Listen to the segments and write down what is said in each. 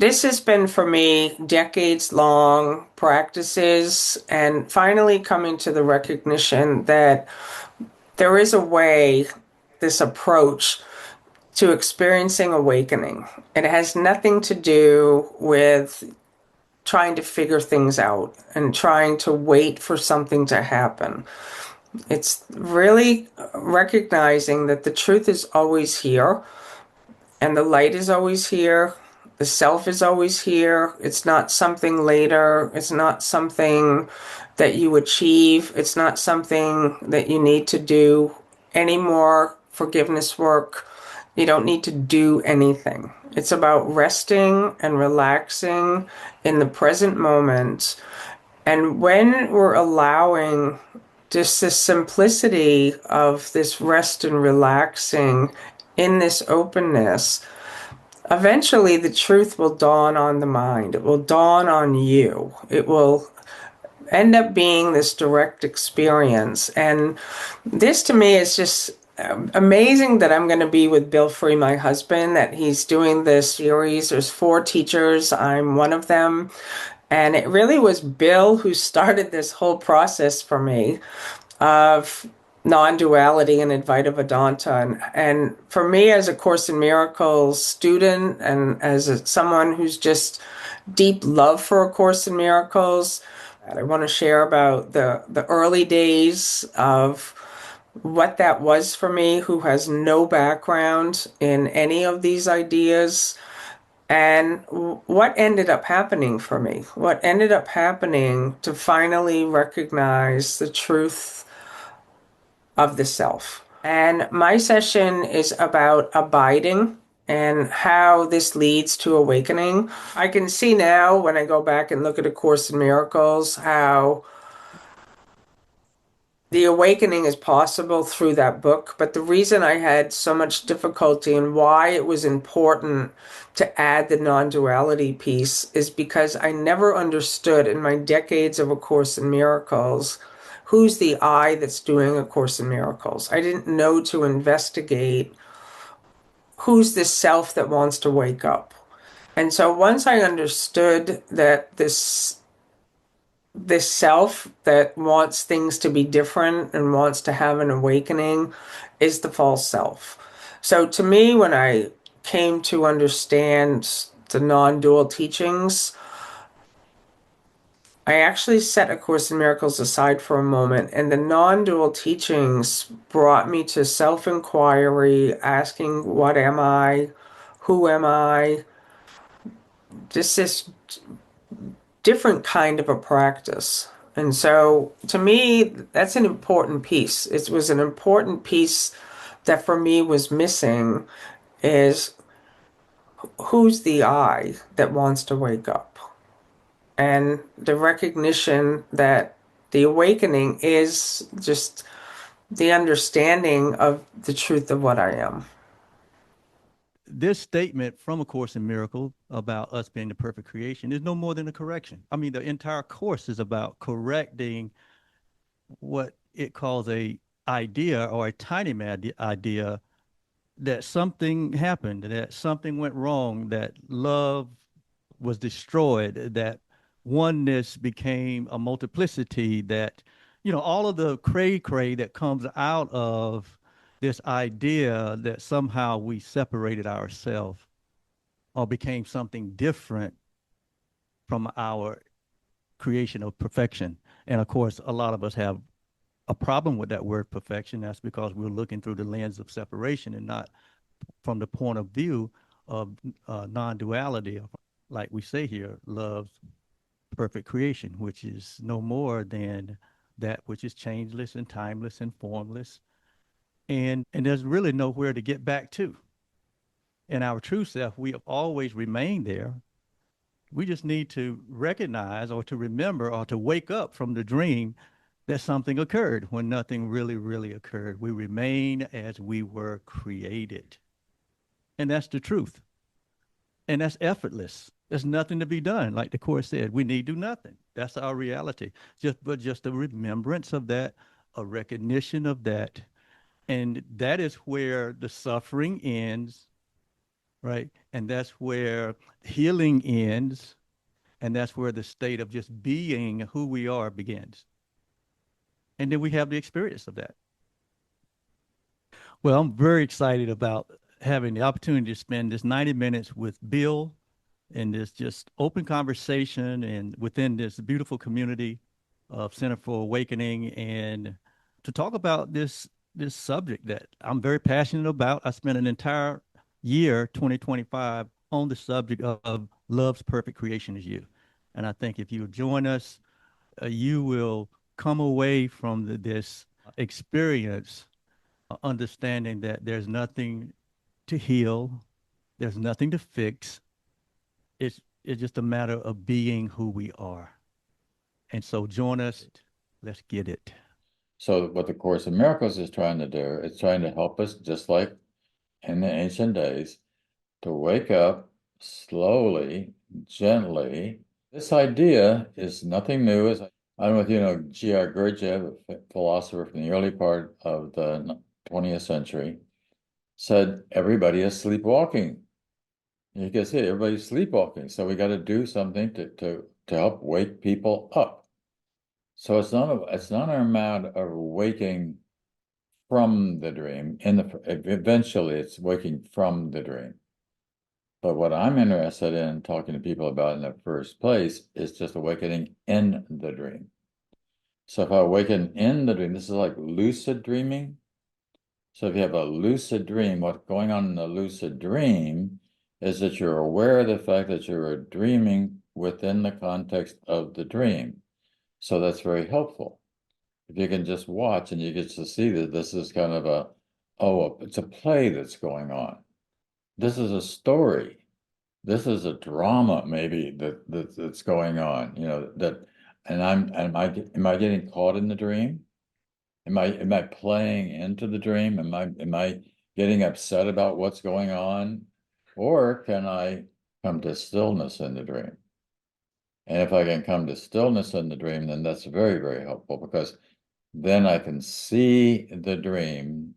This has been for me decades long practices and finally coming to the recognition that there is a way, this approach to experiencing awakening. It has nothing to do with trying to figure things out and trying to wait for something to happen. It's really recognizing that the truth is always here and the light is always here. The self is always here. It's not something later. It's not something that you achieve. It's not something that you need to do any more forgiveness work. You don't need to do anything. It's about resting and relaxing in the present moment. And when we're allowing just the simplicity of this rest and relaxing in this openness, eventually the truth will dawn on the mind. It will dawn on you. It will end up being this direct experience. And this to me is just amazing that I'm going to be with Bill Free, my husband, that he's doing this series. There's 4 teachers. I'm one of them. And it really was Bill who started this whole process for me of non-duality and Advaita Vedanta. And for me, as a Course in Miracles student and as someone who's just deep love for A Course in Miracles, I want to share about the early days of what that was for me, who has no background in any of these ideas, and what ended up happening for me. What ended up happening to finally recognize the truth of the self. And my session is about abiding and how this leads to awakening. I can see now when I go back and look at A Course in Miracles how the awakening is possible through that book. But the reason I had so much difficulty and why it was important to add the non-duality piece is because I never understood in my decades of A Course in Miracles who's the I that's doing A Course in Miracles. I didn't know to investigate who's the self that wants to wake up. And so once I understood that this self that wants things to be different and wants to have an awakening is the false self. So to me, when I came to understand the non-dual teachings, I actually set A Course in Miracles aside for a moment, and the non-dual teachings brought me to self-inquiry, asking, what am I? Who am I? Just this different kind of a practice. And so to me, that's an important piece. It was an important piece that for me was missing is who's the I that wants to wake up? And the recognition that the awakening is just the understanding of the truth of what I am. This statement from A Course in Miracles about us being the perfect creation is no more than a correction. I mean, the entire course is about correcting what it calls a idea or a tiny mad idea that something happened, that something went wrong, that love was destroyed, that oneness became a multiplicity, that, all of the cray that comes out of this idea that somehow we separated ourselves or became something different from our creation of perfection. And of course, a lot of us have a problem with that word perfection. That's because we're looking through the lens of separation and not from the point of view of non-duality, like we say here, love's perfect creation, which is no more than that which is changeless and timeless and formless. And there's really nowhere to get back to. In our true self, we have always remained there. We just need to recognize or to remember or to wake up from the dream that something occurred when nothing really, really occurred. We remain as we were created. And that's the truth. And that's effortless. There's nothing to be done. Like the Course said, we need do nothing. That's our reality. Just a remembrance of that, a recognition of that. And that is where the suffering ends right? And that's where healing ends, and that's where the state of just being who we are begins. And then we have the experience of that. Well, I'm very excited about having the opportunity to spend this 90 minutes with Bill in this just open conversation and within this beautiful community of Center for Awakening, and to talk about this subject that I'm very passionate about. I spent an entire year 2025 on the subject of love's perfect creation is you. And I think if you join us, you will come away from this experience understanding that there's nothing to heal, there's nothing to fix. It's just a matter of being who we are. And so join us. Let's get it. So what the Course in Miracles is trying to do, it's trying to help us, just like in the ancient days, to wake up slowly, gently. This idea is nothing new. As I don't know if you know G.R. Gurdjieff, a philosopher from the early part of the 20th century, said everybody is sleepwalking. You can see everybody's sleepwalking. So we got to do something to help wake people up. So it's not a matter of waking from the dream. Eventually it's waking from the dream. But what I'm interested in talking to people about in the first place is just awakening in the dream. So if I awaken in the dream, this is like lucid dreaming. So if you have a lucid dream, what's going on in the lucid dream is that you're aware of the fact that you're dreaming within the context of the dream. So that's very helpful. If you can just watch and you get to see that this is kind of it's a play that's going on. This is a story. This is a drama maybe that's going on, and am I getting caught in the dream? Am I playing into the dream? Am I getting upset about what's going on? Or can I come to stillness in the dream? And if I can come to stillness in the dream, then that's very, very helpful, because then I can see the dream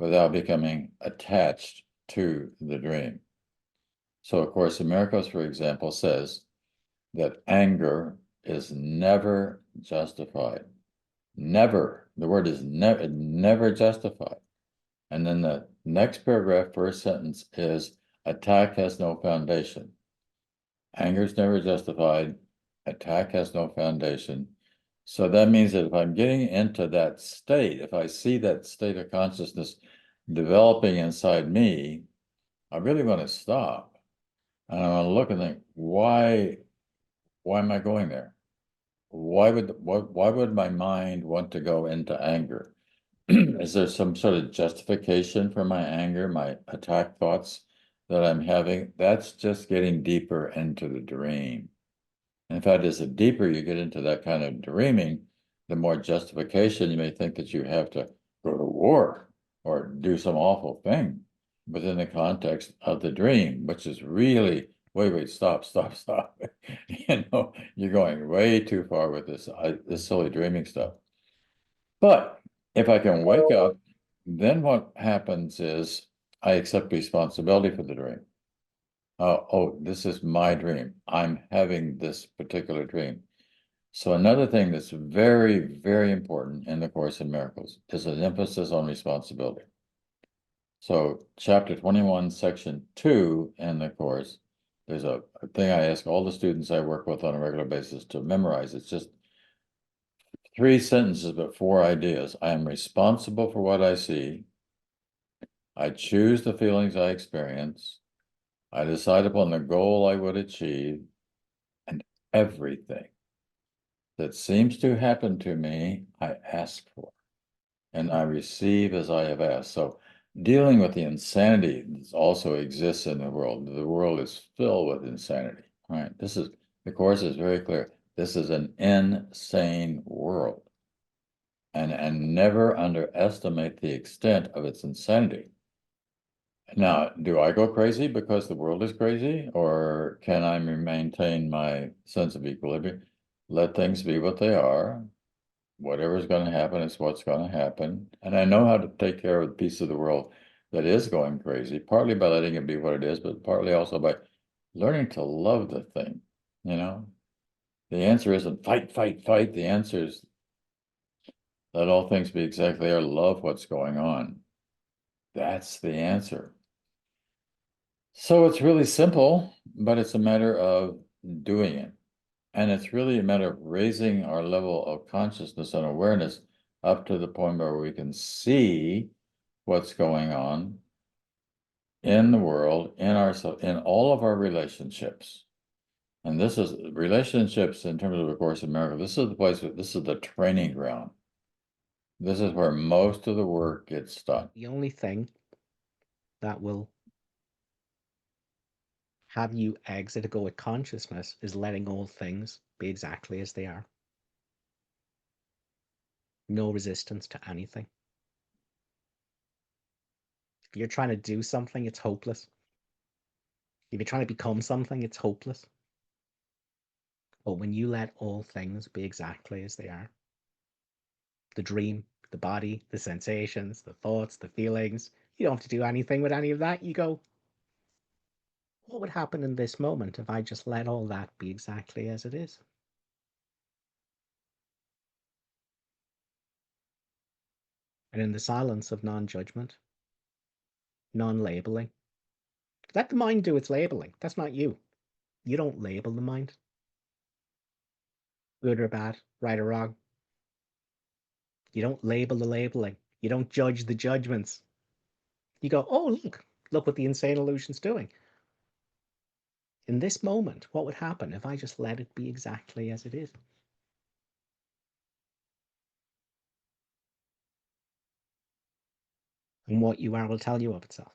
without becoming attached to the dream. So, of course, in Miracles, for example, says that anger is never justified. Never. The word is never justified. And then the next paragraph, first sentence is attack has no foundation. Anger is never justified. Attack has no foundation. So that means that if I'm getting into that state, if I see that state of consciousness developing inside me, I really want to stop. And I want to look and think, why am I going there? Why would my mind want to go into anger? Is there some sort of justification for my anger, my attack thoughts that I'm having? That's just getting deeper into the dream. In fact, as the deeper you get into that kind of dreaming, the more justification you may think that you have to go to war or do some awful thing within the context of the dream, which is really, wait, stop. You're going way too far with this silly dreaming stuff. But if I can wake up, then what happens is I accept responsibility for the dream. This is my dream. I'm having this particular dream. So another thing that's very, very important in the Course in Miracles is an emphasis on responsibility. So chapter 21, section 2 in the Course, there's a thing I ask all the students I work with on a regular basis to memorize. It's just 3 sentences, but 4 ideas. I am responsible for what I see. I choose the feelings I experience. I decide upon the goal I would achieve, and everything that seems to happen to me, I ask for, and I receive as I have asked. So dealing with the insanity that also exists in the world is filled with insanity, right? The Course is very clear. This is an insane world, and never underestimate the extent of its insanity. Now, do I go crazy because the world is crazy, or can I maintain my sense of equilibrium? Let things be what they are. Whatever's going to happen is what's going to happen. And I know how to take care of the piece of the world that is going crazy, partly by letting it be what it is, but partly also by learning to love the thing, you know? The answer isn't fight, fight, fight. The answer is let all things be exactly they are, love what's going on. That's the answer. So it's really simple, but it's a matter of doing it. And it's really a matter of raising our level of consciousness and awareness up to the point where we can see what's going on in the world, in ourselves, in all of our relationships. And this is relationships in terms of A Course in Miracles. This is the place, this is the training ground. This is where most of the work gets done. The only thing that will have you exit a go with consciousness is letting all things be exactly as they are. No resistance to anything. If you're trying to do something, it's hopeless. If you're trying to become something, it's hopeless. But when you let all things be exactly as they are, the dream, the body, the sensations, the thoughts, the feelings, you don't have to do anything with any of that. You go, what would happen in this moment if I just let all that be exactly as it is? And in the silence of non-judgment, non-labeling, let the mind do its labeling. That's not you. You don't label the mind. Good or bad, right or wrong. You don't label the labeling. You don't judge the judgments. You go, oh, look what the insane illusion's doing. In this moment, what would happen if I just let it be exactly as it is? And what you are will tell you of itself.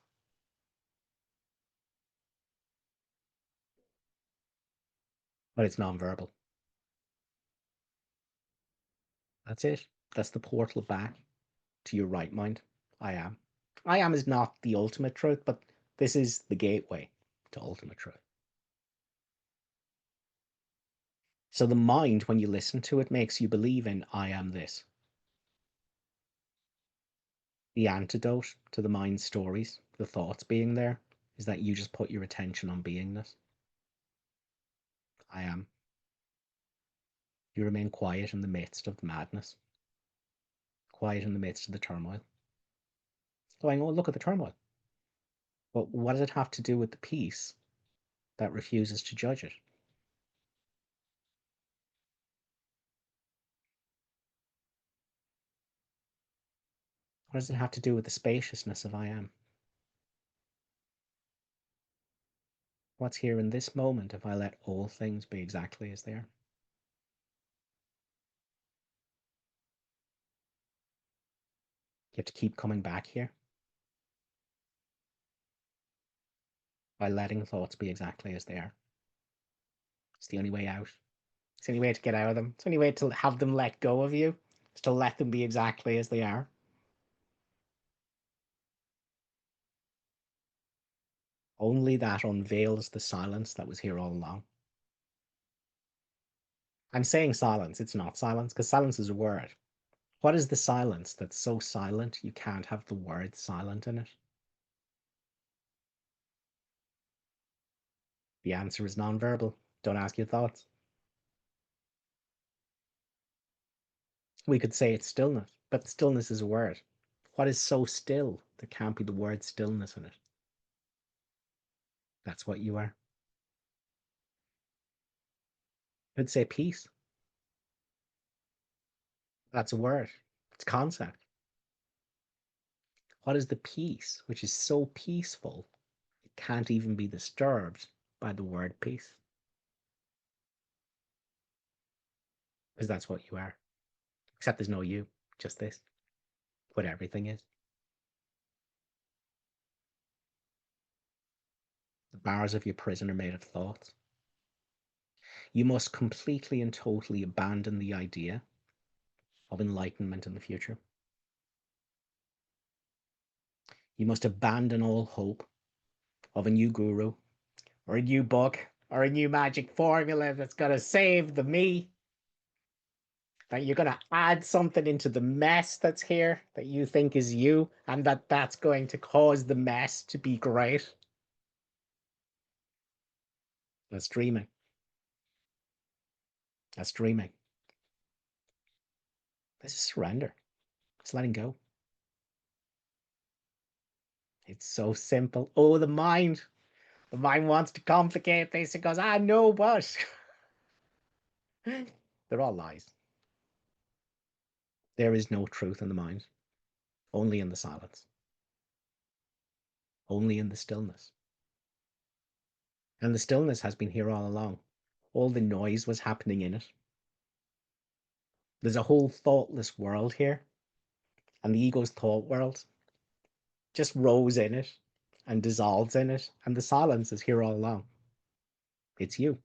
But it's non-verbal. That's it. That's the portal back to your right mind. I am. I am is not the ultimate truth, but this is the gateway to ultimate truth. So the mind, when you listen to it, makes you believe in I am this. The antidote to the mind's stories, the thoughts being there, is that you just put your attention on beingness. I am. You remain quiet in the midst of the madness, quiet in the midst of the turmoil. Going, oh, look at the turmoil. But what does it have to do with the peace that refuses to judge it? What does it have to do with the spaciousness of I am? What's here in this moment if I let all things be exactly as they are? You have to keep coming back here by letting thoughts be exactly as they are. It's the only way out. It's the only way to get out of them. It's the only way to have them let go of you, is to let them be exactly as they are. Only that unveils the silence that was here all along. I'm saying silence, it's not silence, because silence is a word. What is the silence that's so silent you can't have the word silent in it? The answer is nonverbal. Don't ask your thoughts. We could say it's stillness, but stillness is a word. What is so still there can't be the word stillness in it? That's what you are. I'd say peace. That's a word. It's concept. What is the peace which is so peaceful it can't even be disturbed by the word peace? Because that's what you are. Except there's no you, just this. What everything is. The bars of your prison are made of thoughts. You must completely and totally abandon the idea of enlightenment in the future. You must abandon all hope of a new guru or a new book or a new magic formula that's going to save the me. that you're going to add something into the mess that's here that you think is you, and that's going to cause the mess to be great. That's dreaming. That's dreaming. This is surrender. It's letting go. It's so simple. Oh, the mind. The mind wants to complicate this. It goes, ah, no, but. They're all lies. There is no truth in the mind, only in the silence, only in the stillness. And the stillness has been here all along. All the noise was happening in it. There's a whole thoughtless world here, and the ego's thought world just rose in it and dissolves in it, and the silence is here all along. It's you.